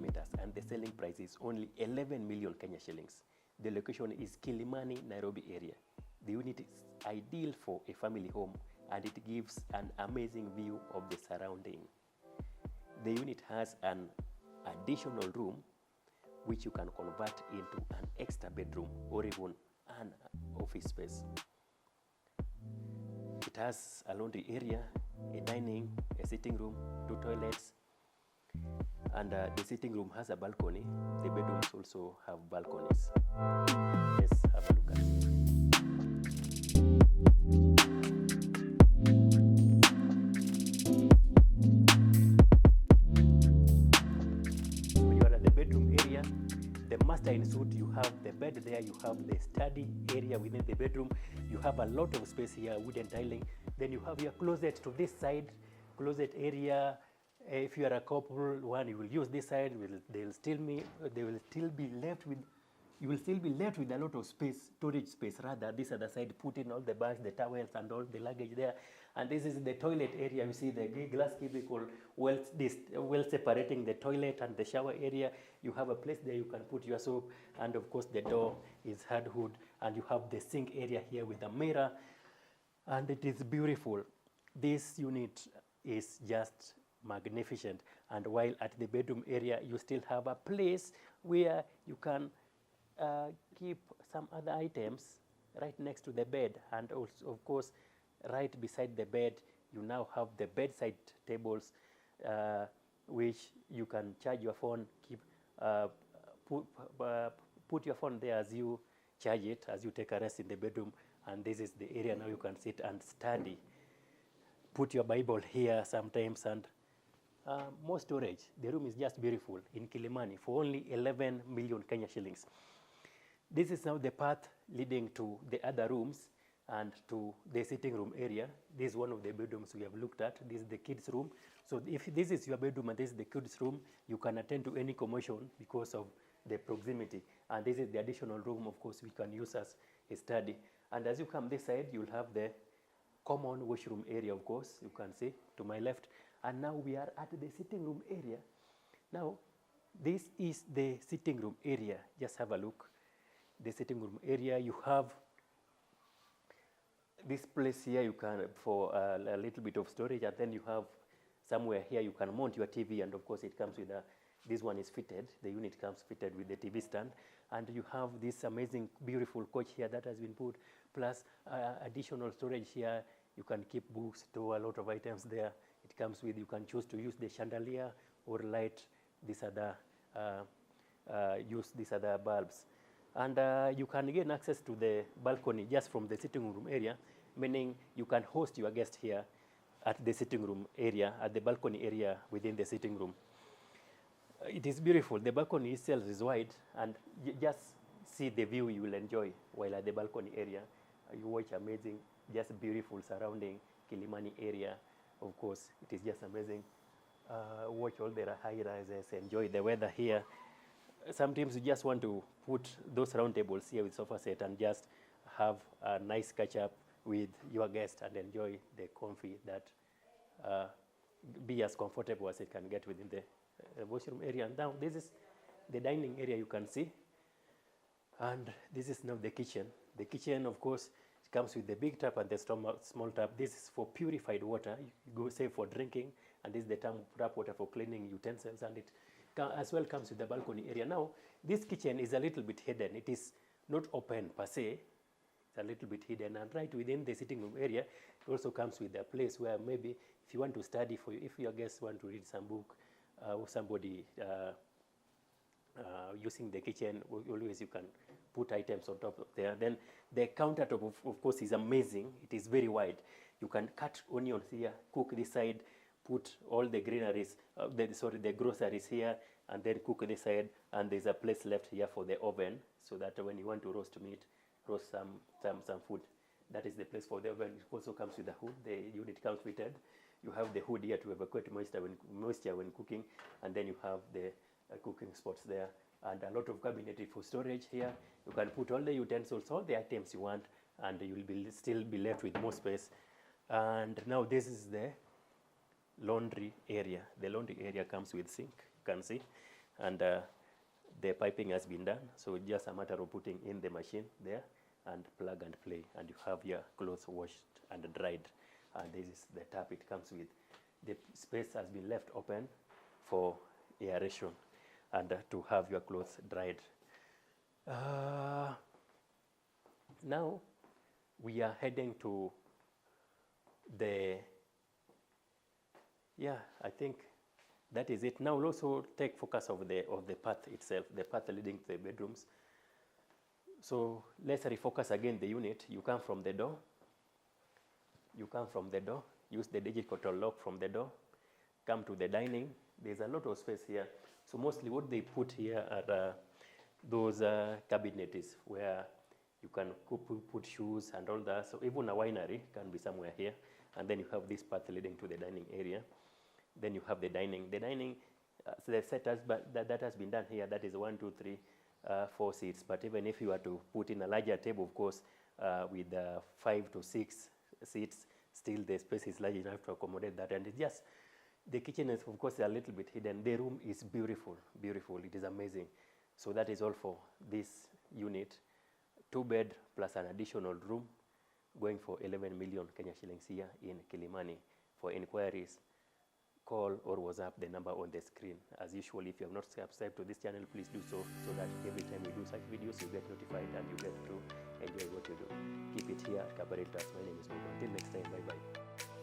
meters, and the selling price is only 11 million Kenya shillings. The location is Kilimani, Nairobi area. The unit is ideal for a family home, and it gives an amazing view of the surrounding. The unit has an additional room which you can convert into an extra bedroom or even an office space. It has a laundry area, a dining, a sitting room, 2 toilets, and the sitting room has a balcony. The bedrooms also have balconies. Let's have a look at it. When you are at the bedroom area, the master Ensuite, you have the bed there, you have the study area within the bedroom, you have a lot of space here, wooden tiling. Then you have your closet to this side, closet area. If you are a couple, one, you will use this side. You will still be left with a lot of space, storage space rather. This other side, put in all the bags, the towels, and all the luggage there. And this is the toilet area. You see the glass cubicle, well separating the toilet and the shower area. You have a place there you can put your soap, and of course the door is hardwood, and you have the sink area here with a mirror, and it is beautiful. This unit is just magnificent. And while at the bedroom area, you still have a place where you can keep some other items right next to the bed. And also, of course, right beside the bed, you now have the bedside tables, which you can charge your phone, put your phone there as you charge it, as you take a rest in the bedroom. And this is the area now you can sit and study. Put your Bible here sometimes, and more storage. The room is just beautiful in Kilimani for only 11 million Kenya shillings. This is now the path leading to the other rooms and to the sitting room area. This is one of the bedrooms we have looked at. This is the kids' room. So if this is your bedroom and this is the kids' room, you can attend to any commotion because of the proximity. And this is the additional room, of course, we can use as a study. And as you come this side, you'll have the common washroom area, of course, you can see to my left. And now we are at the sitting room area. Now, this is the sitting room area. Just have a look. The sitting room area, you have this place here, you can, for a little bit of storage, and then you have somewhere here you can mount your TV, and of course it comes with this one is fitted, the unit comes fitted with the TV stand, and you have this amazing, beautiful couch here that has been put, plus additional storage here. You can keep books, store a lot of items there. It comes with, you can choose to use the chandelier or light this other, use these other bulbs. And you can gain access to the balcony just from the sitting room area, meaning you can host your guest here at the sitting room area, at the balcony area within the sitting room. It is beautiful. The balcony itself is wide, and just see the view you will enjoy while at the balcony area. You watch amazing, just beautiful surrounding Kilimani area. Of course, it is just amazing. Watch all the high rises, enjoy the weather here. Sometimes you just want to put those round tables here with sofa set and just have a nice catch up with your guest and enjoy the comfy that be as comfortable as it can get within the washroom area. And now this is the dining area you can see, and this is now the kitchen. The kitchen, of course, it comes with the big tap and the small tap. This is for purified water. You go save for drinking, and this is the tap water for cleaning utensils, and it as well comes with the balcony area. Now, this kitchen is a little bit hidden. It is not open per se. It's a little bit hidden, and right within the sitting room area, it also comes with a place where maybe if you want to study, if your guests want to read some book, or somebody using the kitchen, always you can put items on top of there. Then the countertop, of course, is amazing. It is very wide. You can cut onions here, cook this side, put all the greeneries, the groceries here, and then cook this side. And there's a place left here for the oven, so that when you want to roast meat, roast some food, that is the place for the oven. It also comes with a hood. The unit comes fitted. You have the hood here to evacuate moisture when cooking, and then you have the cooking spots there, and a lot of cabinetry for storage here. You can put all the utensils, all the items you want, and you will still be left with more space. And now this is the laundry area. The laundry area comes with sink. You can see and the piping has been done, so it's just a matter of putting in the machine there and plug and play, and you have your clothes washed and dried. And this is the tap it comes with. The space has been left open for aeration and to have your clothes dried. Now we are heading to the, yeah, I think that is it. Now we'll also take focus of the path itself, the path leading to the bedrooms. So let's refocus again the unit. You come from the door. You come from the door. Use the digital lock from the door. Come to the dining. There's a lot of space here. So mostly what they put here are those cabinets where you can put shoes and all that. So even a winery can be somewhere here. And then you have this path leading to the dining area. Then you have the dining. The dining, so the set has, that has been done here. That is 1, 2, 3, 4 seats. But even if you were to put in a larger table, of course, with 5 to 6 seats, still the space is large enough to accommodate that. And it's just, the kitchen is, of course, a little bit hidden. The room is beautiful, beautiful. It is amazing. So that is all for this unit. 2-bed plus an additional room, going for 11 million Kenya shillings here in Kilimani. For inquiries, call or WhatsApp the number on the screen. As usual, if you have not subscribed to this channel, please do so, so that every time we do such videos, you get notified and you get to enjoy what you do. Keep it here at Cabaret. My name is Bobo. Until next time, bye-bye.